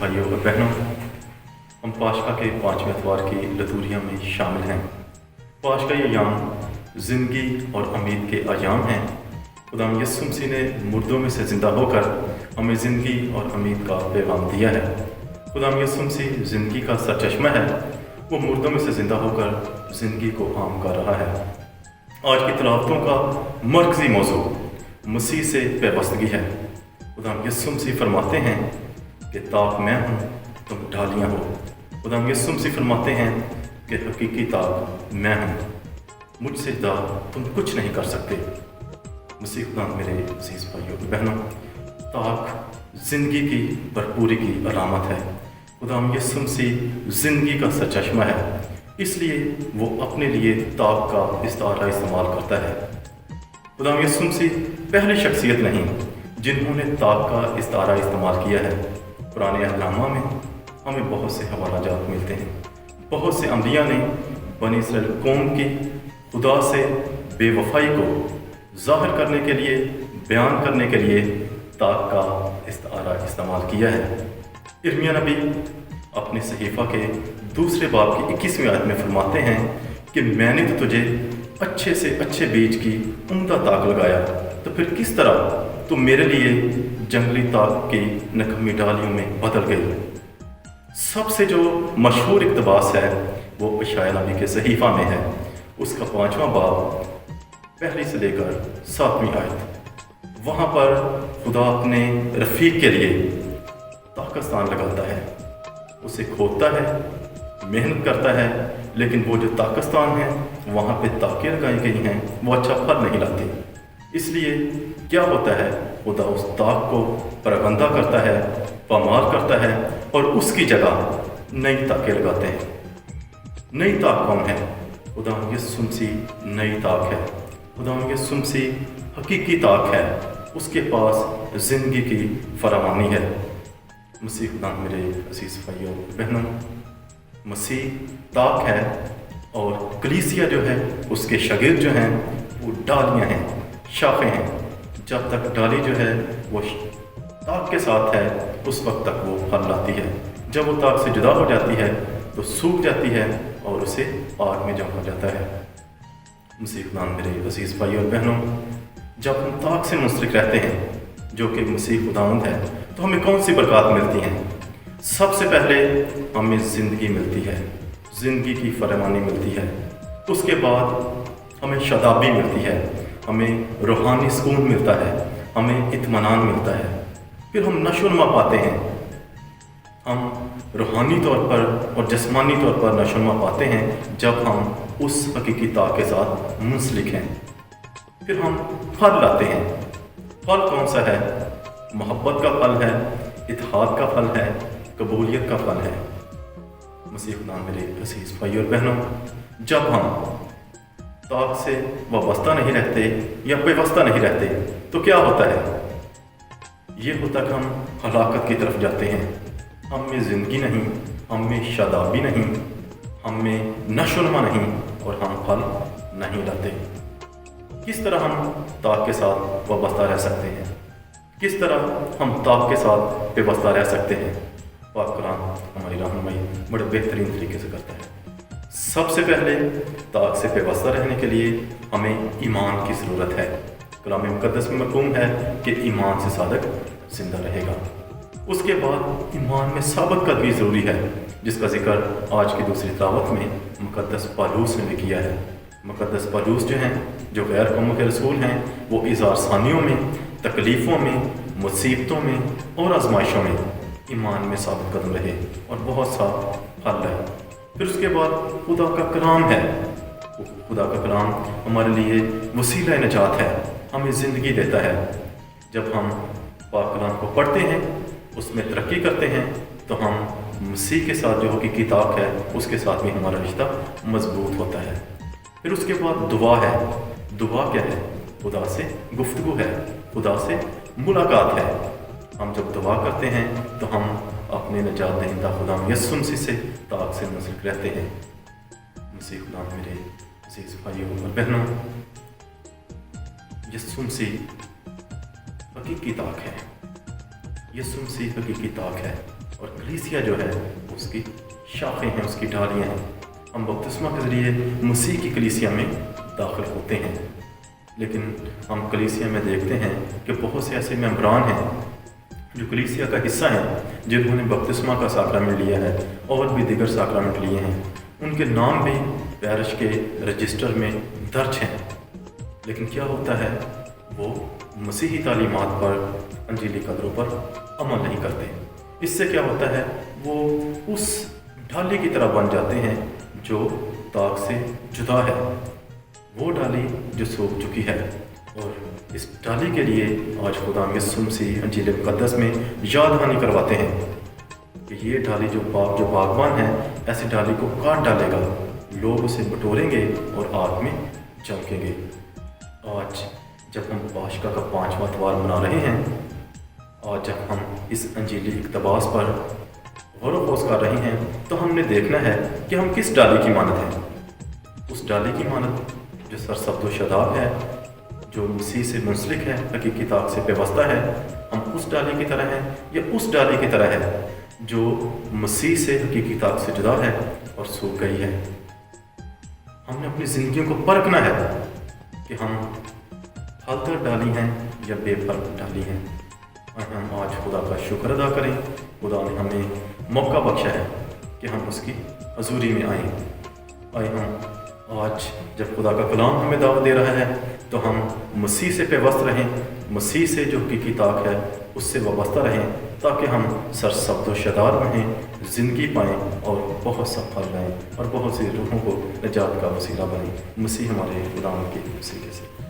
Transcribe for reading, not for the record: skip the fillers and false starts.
भाइयों और बहनों, हम पाशका के 5वें अतवार की लतूरिया में शामिल हैं। पाशका ये अयाम ज़िंदगी और उम्मीद के अयाम हैं। खुदाम यीशु मसीह ने मुर्दों में से ज़िंदा होकर हमें ज़िंदगी और उम्मीद का पैगाम दिया है। खुदाम यीशु मसीह ज़िंदगी का सरचश्मा है। वो मुर्दों में से ज़िंदा होकर ज़िंदगी को आम कर रहा है। आज की तलावतों का मरकज़ी मौजू मसीह से पैबस्तगी है। खुदाम यीशु मसीह फरमाते हैं कि ताक मैं हूँ, तुम डालियाँ हो। खुदाम यीशु मसीह फरमाते हैं कि हकीकी ताक मैं हूँ, मुझसे ज़्यादा तुम कुछ नहीं कर सकते। मसीह खुदाम मेरे अज़ीज़ भाइयों बहनों, ताक ज़िंदगी की भरपूरी की अलामत है। खुदाम यीशु मसीह ज़िंदगी का सरचश्मा है, इसलिए वो अपने लिए ताक का इस्तारा इस्तेमाल करता है। खुदाम यीशु मसीह पहली शख्सियत नहीं जिन्होंने ताक का इस्तारा इस्तेमाल किया है। पुराने अहदनामा में हमें बहुत से हवालाजात मिलते हैं। बहुत से अंबिया ने बनी इसराइल कौम की खुदा से बेवफाई को ज़ाहिर करने के लिए, बयान करने के लिए ताक का इस्तारा इस्तेमाल किया है। इर्मिया नबी अपने सहीफ़ा के दूसरे बाब की 21वीं आयत में फरमाते हैं कि मैंने तो तुझे अच्छे से अच्छे बीज की उम्दा ताक लगाया, तो फिर किस तरह तुम मेरे लिए जंगली ताक की नकमी डालियों में बदल गई। सबसे जो मशहूर इक़्तिबास है वो यशायाह नबी के सहीफ़ा में है। उसका 5वां बाब पहली से लेकर 7वीं आयत। वहाँ पर खुदा अपने रफ़ीक के लिए ताकस्तान लगाता है, उसे खोदता है, मेहनत करता है, लेकिन वो जो ताकस्तान है वहाँ पे ताकें लगाई गई हैं, वो अच्छा फल नहीं लाती। इसलिए क्या होता है, खुदा उस ताक को परगंदा करता है, पामार करता है और उसकी जगह नई ताकें लगाते हैं। नई ताक कौन है? खुदा यीशु मसीह नई ताक है। खुदा यीशु मसीह हकीकी ताक है। उसके पास ज़िंदगी की फरावानी है। मसीह खुदा मेरे अज़ीज़ भाइयों बहनों, मसीह ताक है और कलीसिया जो है उसके शागिर्द जो हैं वो डालियाँ हैं, शाखें हैं। जब तक डाली जो है वो ताक के साथ है उस वक्त तक वो फल लाती है। जब वो ताक से जुदा हो जाती है तो सूख जाती है और उसे आग में जम हो जाता है। मसीह खुदा मेरे अज़ीज़ भाइयों और बहनों, जब हम ताक से मुंसलिक रहते हैं जो कि मसीह खुदावंद है, तो हमें कौन सी बरकत मिलती हैं? सबसे पहले हमें ज़िंदगी मिलती है, ज़िंदगी की फरमानी मिलती है। उसके बाद हमें शदाबी मिलती है, हमें रूहानी सुकून मिलता है, हमें इत्मीनान मिलता है। फिर हम नशोनुमा पाते हैं। हम रूहानी तौर पर और जिस्मानी तौर पर नशोनुमा पाते हैं जब हम उस हकीकी ताक के साथ मुंसलिक हैं। फिर हम फल लाते हैं। फल कौन सा है? मोहब्बत का फल है, इत्तेहाद का फल है, कबूलियत का फल है। मसीह खुदा मेरे अज़ीज़ भाइयों और बहनों, जब हम ताक से वाबस्ता नहीं रहते या बेवस्ता नहीं रहते तो क्या होता है? ये होता कि हम हलाकत की तरफ जाते हैं। हम में ज़िंदगी नहीं, हम में शादाबी नहीं, हम में नशोनुमा नहीं और हम फल नहीं लाते। किस तरह हम ताक के साथ वाबस्ता रह सकते हैं? किस तरह हम ताक के साथ बेवस्ता रह सकते हैं? पाक कुरान हमारी रहनुमाई बड़े बेहतरीन तरीके से करता है। सबसे पहले ताक से बेवस्ता रहने के लिए हमें ईमान की ज़रूरत है। कलाम मुक़द्दस में मरकूम है कि ईमान से सादक ज़िंदा रहेगा। उसके बाद ईमान में साबित कदमी ज़रूरी है, जिसका जिक्र आज की दूसरी दावत में मुक़द्दस पौलुस ने भी किया है। मुक़द्दस पौलुस जो हैं, जो गैर कौमों के रसूल हैं, वो इज़हार सानियों में, तकलीफ़ों में, मुसीबतों में और आजमाइशों में ईमान में साबित कदम रहे और बहुत सा फल है। फिर उसके बाद खुदा का कलाम है। खुदा का कलाम हमारे लिए वसीला नजात है, हमें ज़िंदगी देता है। जब हम पाक कलाम को पढ़ते हैं, उसमें तरक्की करते हैं, तो हम मसीह के साथ जो हकीकी ताक है उसके साथ भी हमारा रिश्ता मजबूत होता है। फिर उसके बाद दुआ है। दुआ क्या है? खुदा से गुफ्तगू है, खुदा से मुलाकात है। हम जब दुआ करते हैं तो हम अपने नजात दहिंदा खुदा यीशु मसीह से ताक से मुंसलिक रहते हैं। मसीह खुदा मेरे अज़ीज़ भाइयों और बहनों, यीशु मसीह हकीकी ताक है। यीशु मसीह हकीकी ताक है। اور کلیسیا جو ہے اس کی شاخیں ہیں، اس کی ڈالیاں ہیں۔ ہم بپتسمہ کے ذریعے مسیح کی کلیسیا میں داخل ہوتے ہیں، لیکن ہم کلیسیا میں دیکھتے ہیں کہ بہت سے ایسے ممبران ہیں جو کلیسیا کا حصہ ہیں، جنہوں نے بپتسمہ کا ساکرامنٹ لیا ہے اور بھی دیگر ساکرامنٹ لیے ہیں۔ ان کے نام بھی پیرش کے رجسٹر میں درج ہیں، لیکن کیا ہوتا ہے، وہ مسیحی تعلیمات پر، انجیلی قدروں پر عمل نہیں کرتے۔ اس سے کیا ہوتا ہے، وہ اس ڈالی کی طرح بن جاتے ہیں جو طاق سے جدا ہے، وہ ڈالی جو سوکھ چکی ہے۔ اور اس ڈالی کے لیے آج خدا یسوع مسیح انجیل مقدس میں یاد دہانی کرواتے ہیں کہ یہ ڈالی جو باغبان ہے، ایسی ڈالی کو کاٹ ڈالے گا، لوگ اسے بٹوریں گے اور آگ میں چمکیں گے۔ آج جب ہم پاشکا کا 5واں اتوار منا رہے ہیں، آج جب ہم اس انجیلی اقتباس پر غور و خوض کر رہے ہیں، تو ہم نے دیکھنا ہے کہ ہم کس ڈالی کی مانند ہیں۔ اس ڈالی کی مانند جو سرسبز و شاداب ہے، جو مسیح سے منسلک ہے، حقیقی طاق سے پیوستہ ہے، ہم اس ڈالی کی طرح ہیں یا اس ڈالی کی طرح ہے جو مسیح سے حقیقی طاق سے جدا ہے اور سوکھ گئی ہے۔ ہم نے اپنی زندگیوں کو پرکھنا ہے کہ ہم پھلدار ڈالی ہیں یا بے پھل ڈالی ہیں۔ اور ہم آج خدا کا شکر ادا کریں، خدا نے ہمیں موقع بخشا ہے کہ ہم اس کی حضوری میں آئیں۔ آئے ہم آج جب خدا کا کلام ہمیں دعوت دے رہا ہے تو ہم مسیح سے پیوست رہیں، مسیح سے جو حقیقی طاق ہے اس سے وابستہ رہیں، تاکہ ہم سرسبز و شاداب رہیں، زندگی پائیں اور بہت سا پھل لائیں اور بہت سی روحوں کو نجات کا وسیلہ بنیں۔ مسیح ہمارے غلام کے وسیلے سے۔